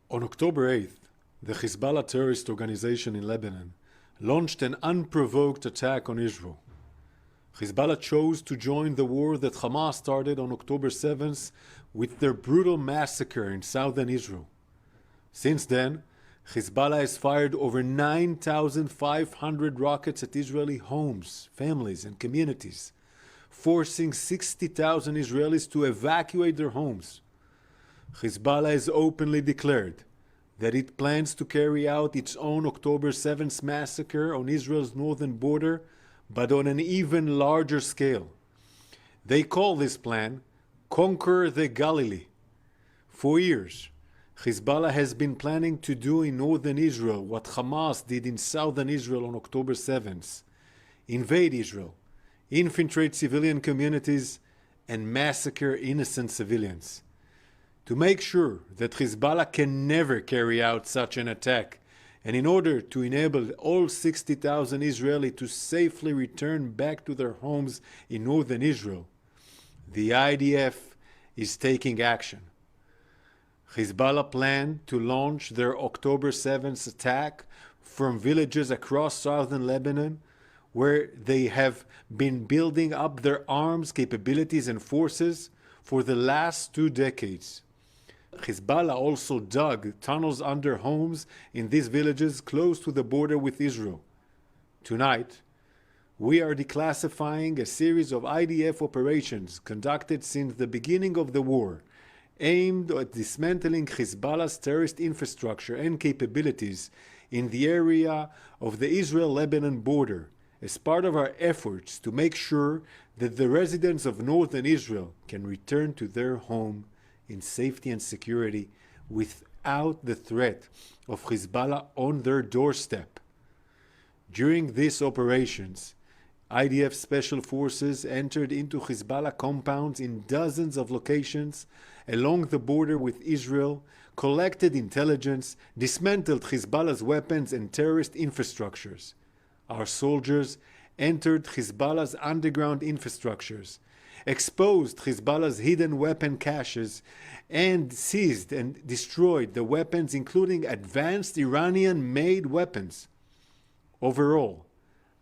On October 8th, the Hezbollah terrorist organization in Lebanon launched an unprovoked attack on Israel. Hezbollah chose to join the war that Hamas started on October 7th with their brutal massacre in southern Israel. Since then, Hezbollah has fired over 9,500 rockets at Israeli homes, families, and communities, forcing 60,000 Israelis to evacuate their homes. Hezbollah has openly declared that it plans to carry out its own October 7th massacre on Israel's northern border, but on an even larger scale. They call this plan Conquer the Galilee. For years, Hezbollah has been planning to do in northern Israel what Hamas did in southern Israel on October 7th. Invade Israel, infiltrate civilian communities, and massacre innocent civilians. To make sure that Hezbollah can never carry out such an attack, and in order to enable all 60,000 Israelis to safely return back to their homes in northern Israel, the IDF is taking action. Hezbollah planned to launch their October 7th attack from villages across southern Lebanon, where they have been building up their arms capabilities and forces for the last 2 decades. Hezbollah also dug tunnels under homes in these villages close to the border with Israel. Tonight, we are declassifying a series of IDF operations conducted since the beginning of the war, aimed at dismantling Hezbollah's terrorist infrastructure and capabilities in the area of the Israel-Lebanon border, as part of our efforts to make sure that the residents of northern Israel can return to their home in safety and security without the threat of Hezbollah on their doorstep. During these operations, IDF Special Forces entered into Hezbollah compounds in dozens of locations along the border with Israel, collected intelligence, dismantled Hezbollah's weapons and terrorist infrastructures. Our soldiers entered Hezbollah's underground infrastructures, exposed Hezbollah's hidden weapon caches, and seized and destroyed the weapons, including advanced Iranian-made weapons. Overall,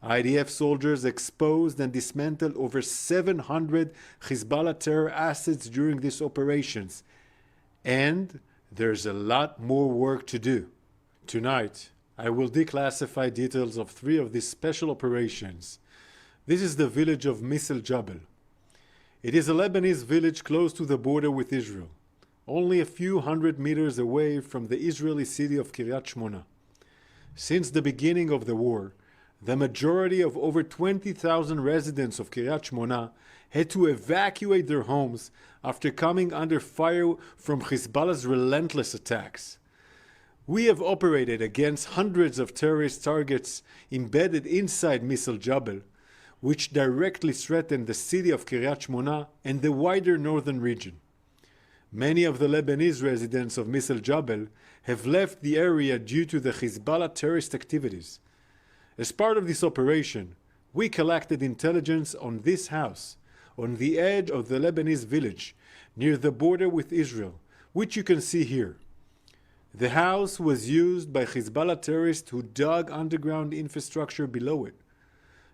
IDF soldiers exposed and dismantled over 700 Hezbollah terror assets during these operations, and there's a lot more work to do. Tonight, I will declassify details of 3 of these special operations. This is the village of Misl Jabal. It is a Lebanese village close to the border with Israel, only a few hundred meters away from the Israeli city of Kiryat Shmona. Since the beginning of the war, the majority of over 20,000 residents of Kiryat Shmona had to evacuate their homes after coming under fire from Hezbollah's relentless attacks. We have operated against hundreds of terrorist targets embedded inside Misl Jabal, which directly threatened the city of Kiryat Shmona and the wider northern region. Many of the Lebanese residents of Misl Jabal have left the area due to the Hezbollah terrorist activities. As part of this operation, we collected intelligence on this house, on the edge of the Lebanese village, near the border with Israel, which you can see here. The house was used by Hezbollah terrorists who dug underground infrastructure below it.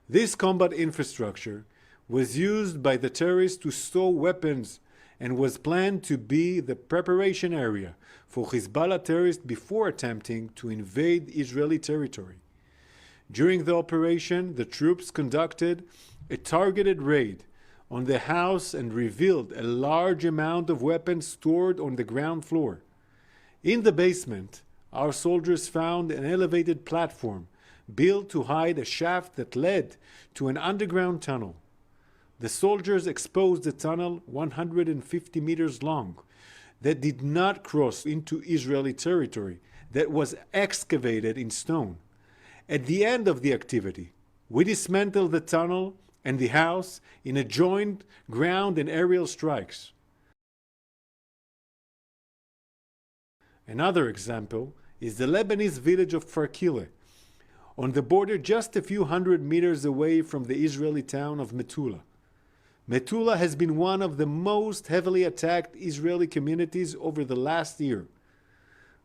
This combat infrastructure was used by the terrorists to store weapons and was planned to be the preparation area for Hezbollah terrorists before attempting to invade Israeli territory. During the operation, the troops conducted a targeted raid on the house and revealed a large amount of weapons stored on the ground floor. In the basement, our soldiers found an elevated platform built to hide a shaft that led to an underground tunnel. The soldiers exposed the tunnel 150 meters long that did not cross into Israeli territory, that was excavated in stone. At the end of the activity, we dismantled the tunnel and the house in a joint ground and aerial strikes. Another example is the Lebanese village of Farkile, on the border just a few hundred meters away from the Israeli town of Metula. Metula has been one of the most heavily attacked Israeli communities over the last year.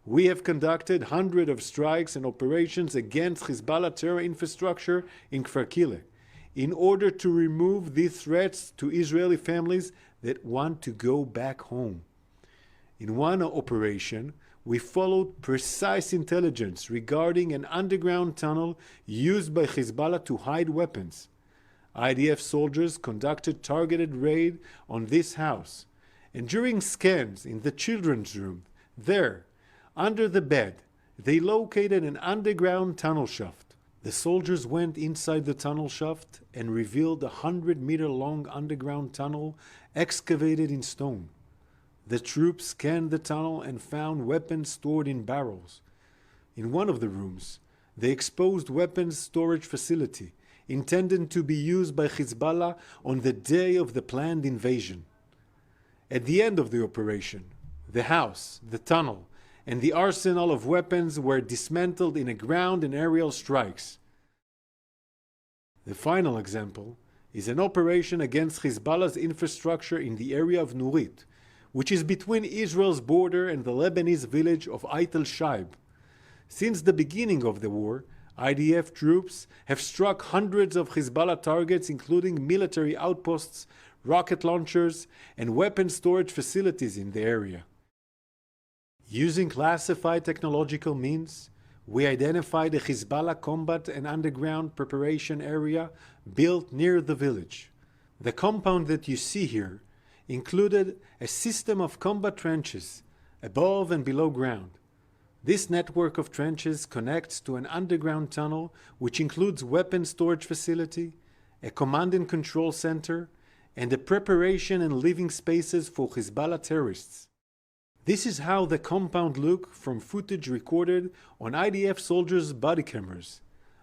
we have conducted hundreds of strikes and operations against Hezbollah terror infrastructure in Kfar Kile in order to remove these threats to Israeli families that want to go back home. In one operation, we followed precise intelligence regarding an underground tunnel used by Hezbollah to hide weapons. IDF soldiers conducted targeted raid on this house, and during scans in the children's room, there, under the bed, they located an underground tunnel shaft. The soldiers went inside the tunnel shaft and revealed a 100-meter-long underground tunnel excavated in stone. The troops scanned the tunnel and found weapons stored in barrels. In one of the rooms, they exposed weapons storage facility intended to be used by Hezbollah on the day of the planned invasion. At the end of the operation, the house, the tunnel, and the arsenal of weapons were dismantled in a ground and aerial strikes. The final example is an operation against Hezbollah's infrastructure in the area of Nurit, which is between Israel's border and the Lebanese village of Ait el-Shaib. Since the beginning of the war, IDF troops have struck hundreds of Hezbollah targets, including military outposts, rocket launchers, and weapon storage facilities in the area. Using classified technological means, we identified a Hezbollah combat and underground preparation area built near the village. The compound that you see here included a system of combat trenches above and below ground. This network of trenches connects to an underground tunnel which includes weapon storage facility, a command and control center, and the preparation and living spaces for Hezbollah terrorists. This is how the compound looked from footage recorded on IDF soldiers' body cameras.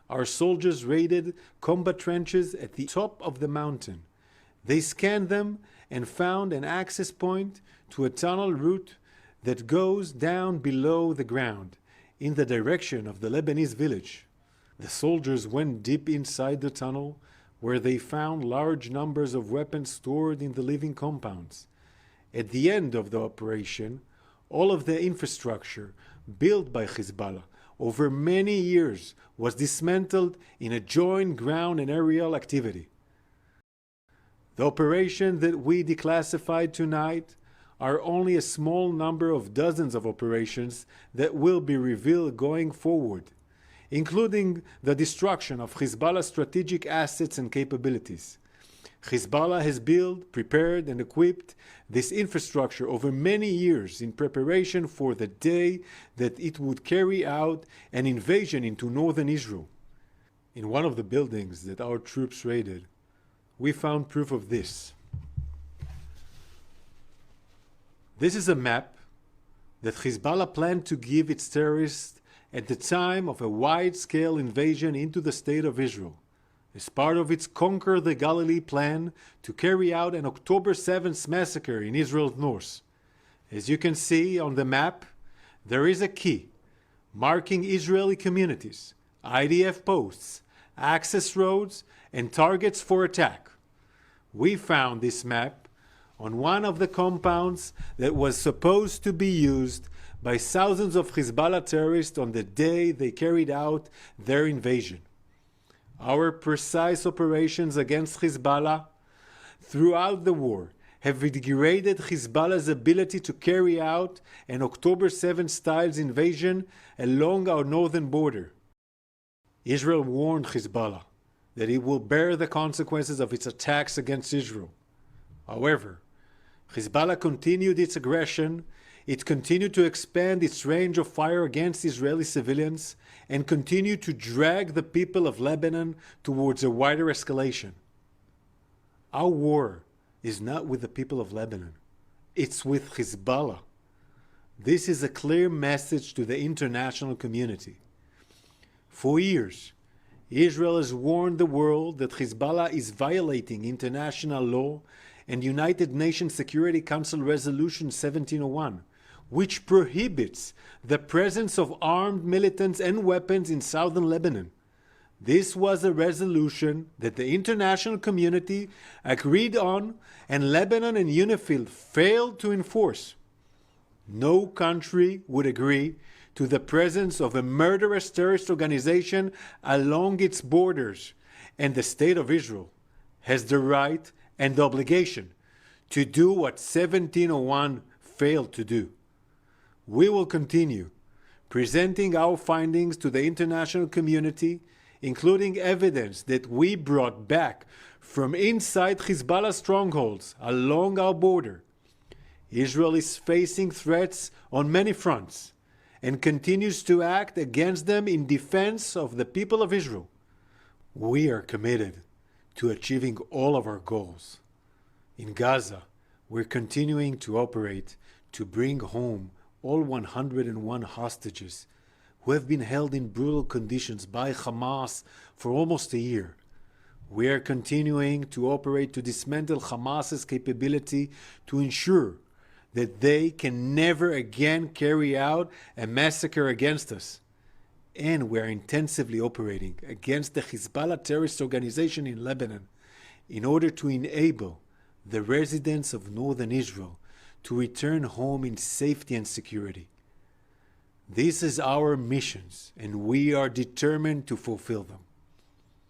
Our soldiers raided combat trenches at the top of the mountain. They scanned them and found an access point to a tunnel route that goes down below the ground in the direction of the Lebanese village. The soldiers went deep inside the tunnel, where they found large numbers of weapons stored in the living compounds. At the end of the operation, all of the infrastructure built by Hezbollah over many years was dismantled in a joint ground and aerial activity. The operation that we declassified tonight are only a small number of dozens of operations that will be revealed going forward, including the destruction of Hezbollah's strategic assets and capabilities. Hezbollah has built, prepared, and equipped this infrastructure over many years in preparation for the day that it would carry out an invasion into northern Israel. In one of the buildings that our troops raided, we found proof of this. This is a map that Hezbollah planned to give its terrorists at the time of a wide-scale invasion into the state of Israel, as part of its Conquer the Galilee plan to carry out an October 7th massacre in Israel's north. As you can see on the map, there is a key marking Israeli communities, IDF posts, access roads, and targets for attack. We found this map on one of the compounds that was supposed to be used by thousands of Hezbollah terrorists on the day they carried out their invasion. Our precise operations against Hezbollah throughout the war have degraded Hezbollah's ability to carry out an October 7 style invasion along our northern border. Israel warned Hezbollah that it will bear the consequences of its attacks against Israel. However, Hezbollah continued its aggression. It continued to expand its range of fire against Israeli civilians and continued to drag the people of Lebanon towards a wider escalation. Our war is not with the people of Lebanon. It's with Hezbollah. This is a clear message to the international community. For years, Israel has warned the world that Hezbollah is violating international law and United Nations Security Council Resolution 1701, which prohibits the presence of armed militants and weapons in southern Lebanon. This was a resolution that the international community agreed on, and Lebanon and UNIFIL failed to enforce. No country would agree to the presence of a murderous terrorist organization along its borders, and the State of Israel has the right and the obligation to do what 1701 failed to do. We will continue presenting our findings to the international community, including evidence that we brought back from inside Hezbollah strongholds along our border. Israel is facing threats on many fronts and continues to act against them in defense of the people of Israel. We are committed to achieving all of our goals. In Gaza, we're continuing to operate to bring home all 101 hostages who have been held in brutal conditions by Hamas for almost a year. We are continuing to operate to dismantle Hamas's capability to ensure that they can never again carry out a massacre against us. And we are intensively operating against the Hezbollah terrorist organization in Lebanon in order to enable the residents of northern Israel to return home in safety and security. This is our missions, and we are determined to fulfill them.